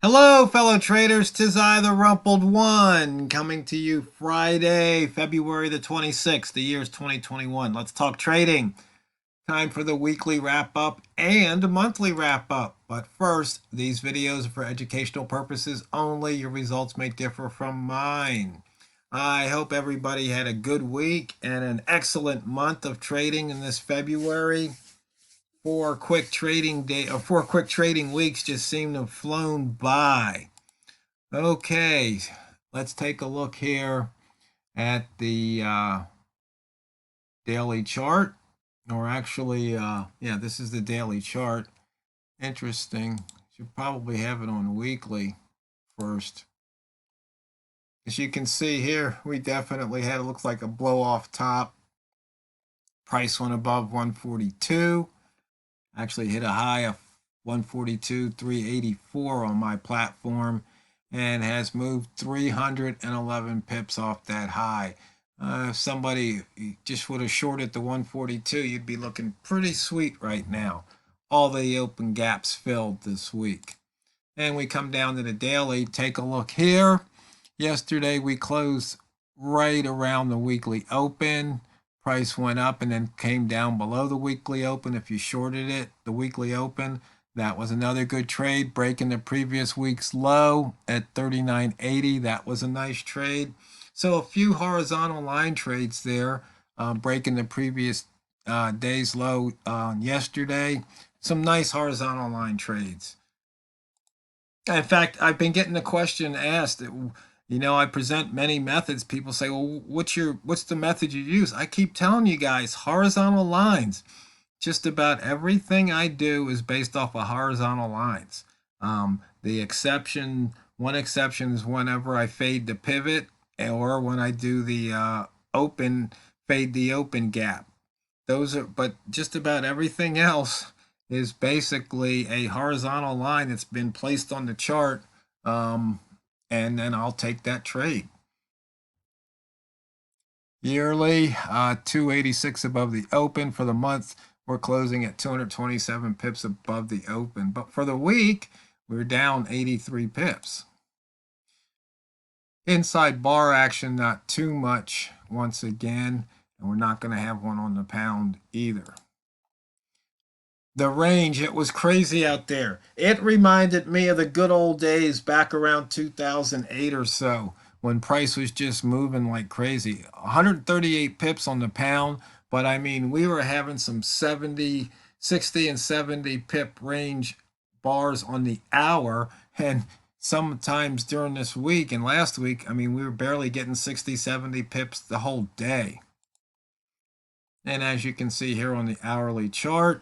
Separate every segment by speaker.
Speaker 1: Hello, fellow traders. 'Tis I, the Rumpled One, coming to you Friday, February the 26th. The year's 2021. Let's talk trading. Time for the weekly wrap up and monthly wrap up. But first, these videos are for educational purposes only. Your results may differ from mine. I hope everybody had a good week and an excellent month of trading in this February. 4 quick trading weeks just seem to have flown by. Okay, let's take a look here at the daily chart, or actually, yeah, this is the daily chart. Interesting. Should probably have it on weekly first. As you can see here, we definitely had, it looks like a blow off top. Price went above 142. Actually hit a high of 142.384 on my platform and has moved 311 pips off that high. If somebody just would have shorted the 142, you'd be looking pretty sweet right now. All the open gaps filled this week. And we come down to the daily. Take a look here. Yesterday we closed right around the weekly open. Price went up and then came down below the weekly open. If you shorted it, the weekly open, that was another good trade, breaking the previous week's low at 39.80. That was a nice trade. So a few horizontal line trades there, breaking the previous day's low yesterday. Some nice horizontal line trades. In fact, I've been getting the question asked. I present many methods. People say, "Well, what's the method you use?" I keep telling you guys, horizontal lines. Just about everything I do is based off of horizontal lines. One exception is whenever I fade the pivot, or when I do the fade the open gap. But just about everything else is basically a horizontal line that's been placed on the chart, and then I'll take that trade. Yearly, 286 above the open. For the month, we're closing at 227 pips above the open. But for the week, we're down 83 pips. Inside bar action, not too much once again, and we're not going to have one on the pound either. The range, it was crazy out there. It reminded me of the good old days back around 2008 or so, when price was just moving like crazy. 138 pips on the pound, but I mean, we were having some 60 and 70 pip range bars on the hour, and sometimes during this week and last week, I mean, we were barely getting 60, 70 pips the whole day. And as you can see here on the hourly chart,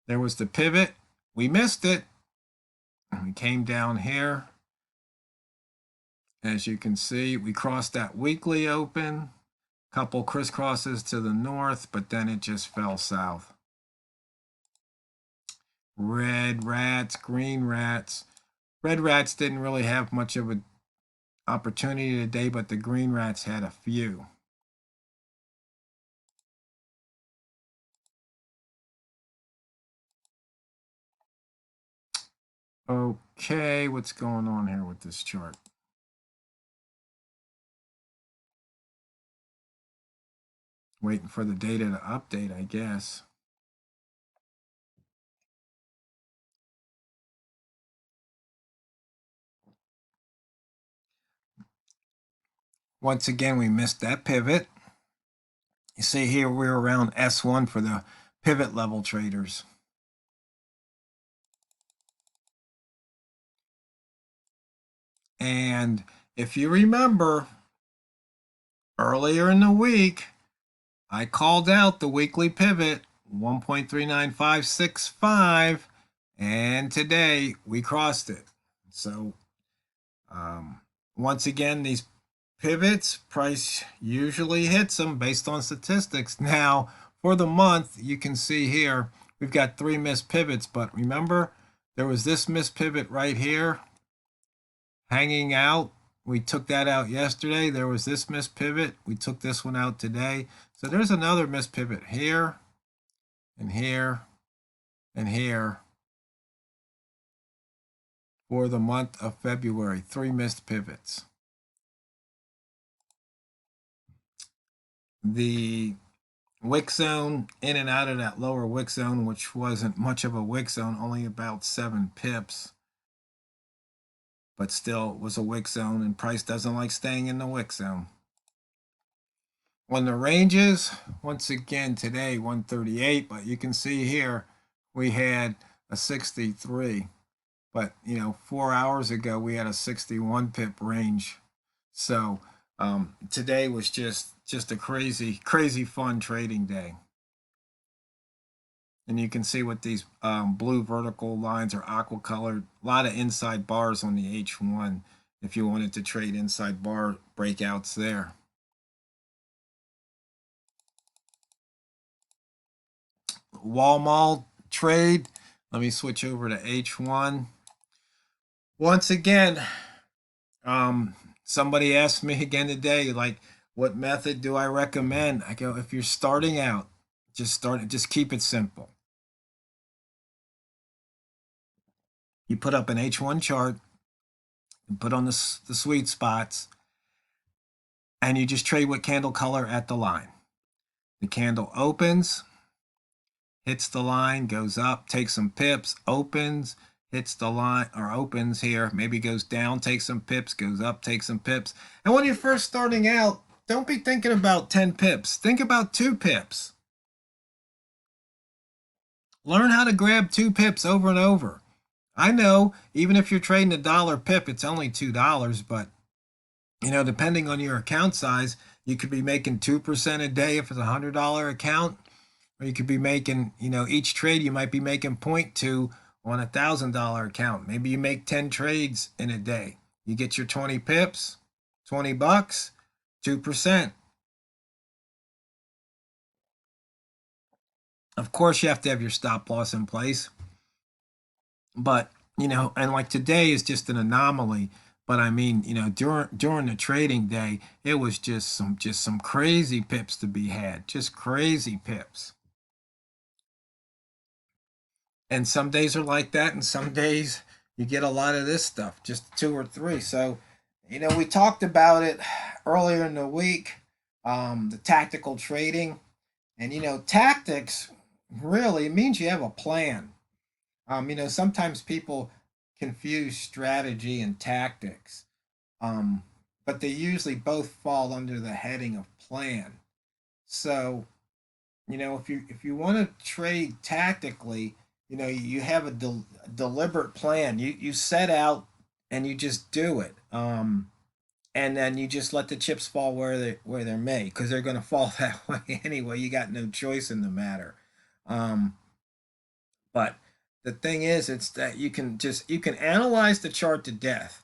Speaker 1: there was the pivot. We missed it. We came down here. As you can see, we crossed that weekly open. Couple crisscrosses to the north, but then it just fell south. Red rats, green rats. Red rats didn't really have much of an opportunity today, but the green rats had a few. Okay, what's going on here with this chart? Waiting for the data to update, I guess. Once again, we missed that pivot. You see here, we're around S1 for the pivot level traders. And if you remember, earlier in the week, I called out the weekly pivot 1.39565, and today we crossed it. So once again, these pivots, price usually hits them based on statistics. Now, for the month, you can see here, we've got 3 missed pivots, but remember, there was this missed pivot right here hanging out. We took that out yesterday. There was this missed pivot. We took this one out today. So there's another missed pivot here and here and here. for the month of February. 3 missed pivots. The wick zone, in and out of that lower wick zone, which wasn't much of a wick zone, only about 7 pips, but still was a wick zone, and price doesn't like staying in the wick zone. On the ranges, once again today 138, but you can see here we had a 63, but 4 hours ago we had a 61 pip range. So today was just a crazy fun trading day. And you can see what these blue vertical lines are aqua colored. A lot of inside bars on the H1 if you wanted to trade inside bar breakouts there. Wall Mall trade. Let me switch over to H1. Once again, somebody asked me again today, like, what method do I recommend? I go, if you're starting out, just keep it simple. You put up an H1 chart and put on the sweet spots, and you just trade with candle color at the line. The candle opens, hits the line, goes up, takes some pips, opens, hits the line, or opens here, maybe goes down, takes some pips, goes up, takes some pips. And when you're first starting out, don't be thinking about 10 pips. Think about 2 pips. Learn how to grab 2 pips over and over. I know, even if you're trading $1 pip, it's only $2, but depending on your account size, you could be making 2% a day if it's a $100 account, or you could be making, each trade you might be making 0.2 on a $1,000 account. Maybe you make 10 trades in a day. You get your 20 pips, 20 bucks, 2%. Of course, you have to have your stop loss in place. But, and like today is just an anomaly. But I mean, during the trading day, it was just some crazy pips to be had, just crazy pips. And some days are like that, and some days you get a lot of this stuff, just 2 or 3. So, we talked about it earlier in the week, the tactical trading, and tactics really means you have a plan. Sometimes people confuse strategy and tactics, but they usually both fall under the heading of plan. So, if you want to trade tactically, you have a deliberate plan. You set out and you just do it, and then you just let the chips fall where they're made, because they're going to fall that way anyway. You got no choice in the matter. But the thing is, it's that you can analyze the chart to death.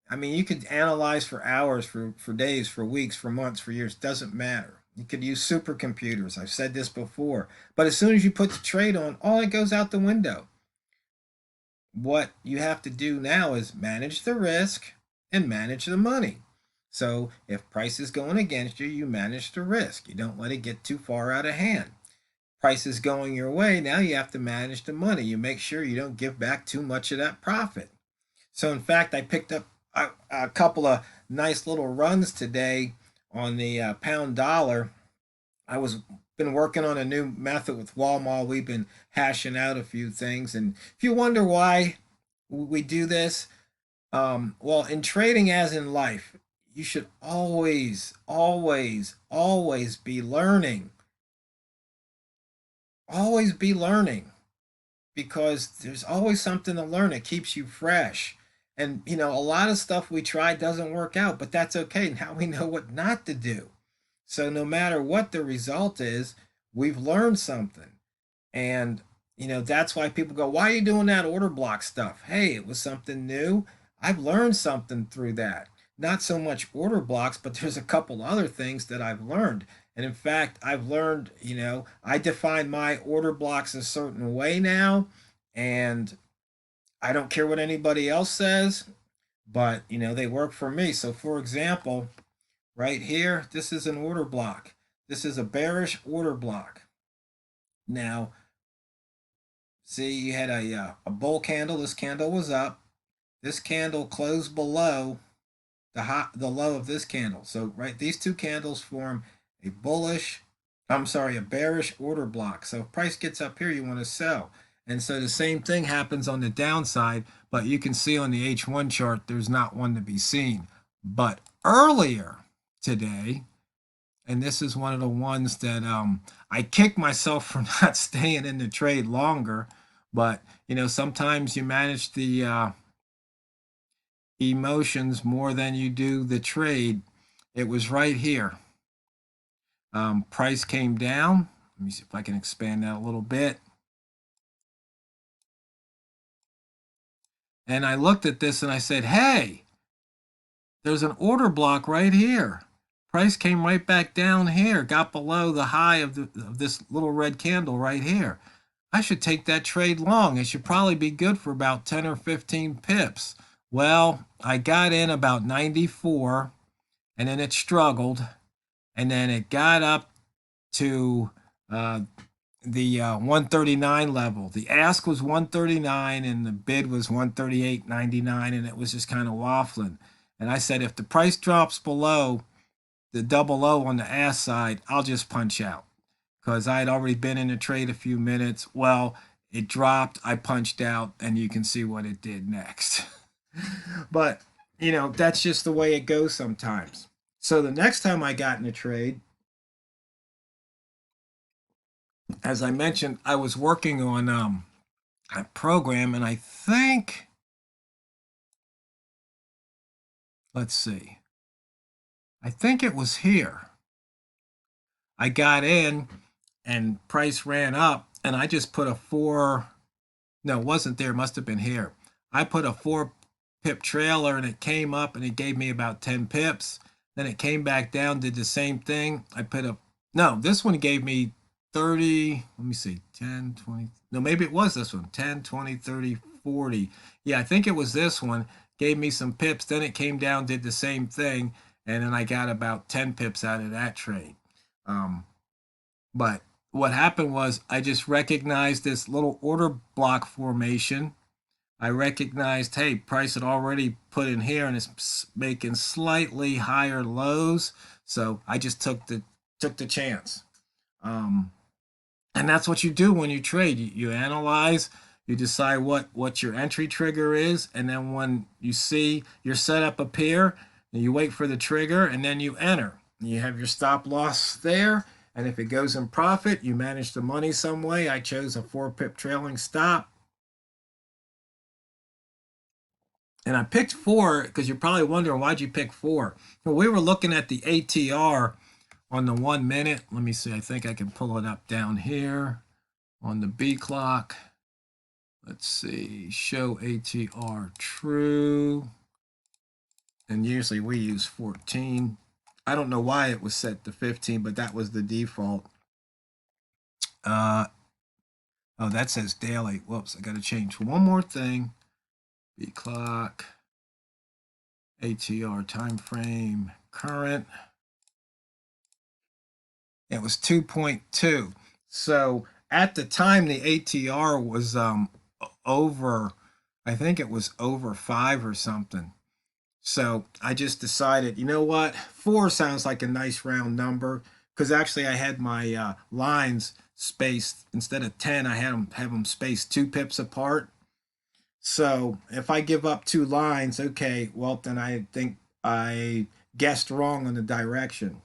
Speaker 1: I mean, you could analyze for hours, for days, for weeks, for months, for years. Doesn't matter. You could use supercomputers. I've said this before. But as soon as you put the trade on, all it goes out the window. What you have to do now is manage the risk and manage the money. So if price is going against you, you manage the risk. You don't let it get too far out of hand. Price is going your way, now you have to manage the money. You make sure you don't give back too much of that profit. So in fact, I picked up a couple of nice little runs today on the pound dollar. I was been working on a new method with Walmart. We've been hashing out a few things, and if you wonder why we do this, well, in trading as in life, you should always be learning. Always be learning, because there's always something to learn. It keeps you fresh. And a lot of stuff we try doesn't work out, but that's okay. Now we know what not to do. So no matter what the result is, we've learned something. And that's why people go, why are you doing that order block stuff? Hey, it was something new. I've learned something through that. Not so much order blocks, but there's a couple other things that I've learned. And in fact, I've learned, I define my order blocks a certain way now, and I don't care what anybody else says, but they work for me. So for example, right here, this is an order block. This is a bearish order block. Now, see, you had a bull candle. This candle was up. this candle closed below the low of this candle. So right, these two candles form a a bearish order block. So if price gets up here, you want to sell. And so the same thing happens on the downside, but you can see on the H1 chart, there's not one to be seen. But earlier today, and this is one of the ones that I kick myself for not staying in the trade longer, but sometimes you manage the emotions more than you do the trade. It was right here. Price came down. Let me see if I can expand that a little bit. And I looked at this and I said, hey, there's an order block right here. Price came right back down here, got below the high of this little red candle right here. I should take that trade long. It should probably be good for about 10 or 15 pips. Well, I got in about 94, and then it struggled, and then it got up to the 139 level. The ask was 139 and the bid was 138.99, and it was just kind of waffling. And I said, if the price drops below the double O on the ask side, I'll just punch out, because I had already been in the trade a few minutes. Well, it dropped, I punched out, and you can see what it did next. But, that's just the way it goes sometimes. So the next time I got in a trade, as I mentioned, I was working on a program, and I think, let's see, I think it was here. I got in and price ran up, and I just put a no, it wasn't there, it must have been here. I put a 4-pip trailer, and it came up and it gave me about 10 pips. Then it came back down, did the same thing. No, this one gave me 30, let me see, 10, 20, no, maybe it was this one, 10, 20, 30, 40. Yeah, I think it was this one, gave me some pips. Then it came down, did the same thing, and then I got about 10 pips out of that trade. But what happened was I just recognized this little order block formation. I recognized, hey, price had already put in here and it's making slightly higher lows. So I just took the chance. And that's what you do when you trade. You analyze, you decide what your entry trigger is, and then when you see your setup appear, you wait for the trigger, and then you enter. You have your stop loss there, and if it goes in profit, you manage the money some way. I chose a 4-pip trailing stop. And I picked 4 because you're probably wondering, why'd you pick 4? Well, we were looking at the ATR on the 1 minute. Let me see, I think I can pull it up down here on the B clock. Let's see, show ATR true. And usually we use 14. I don't know why it was set to 15, but that was the default. Oh, that says daily. Whoops, I got to change one more thing. B clock, ATR time frame, current. It was 2.2. So at the time, the ATR was over, I think it was over 5 or something. So I just decided, you know what, 4 sounds like a nice round number, because actually I had my lines spaced, instead of 10, I had them spaced 2 pips apart. So if I give up 2 lines, okay, well, then I think I guessed wrong on the direction.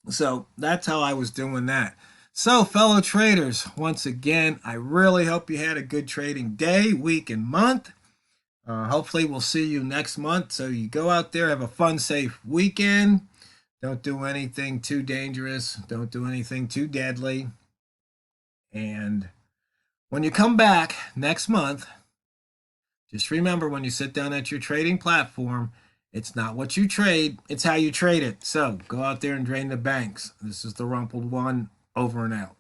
Speaker 1: So that's how I was doing that. So, fellow traders, once again, I really hope you had a good trading day, week, and month. Hopefully, we'll see you next month. So, you go out there, have a fun, safe weekend. Don't do anything too dangerous. Don't do anything too deadly. And when you come back next month, just remember, when you sit down at your trading platform, it's not what you trade, it's how you trade it. So go out there and drain the banks. This is the Rumpled One, over and out.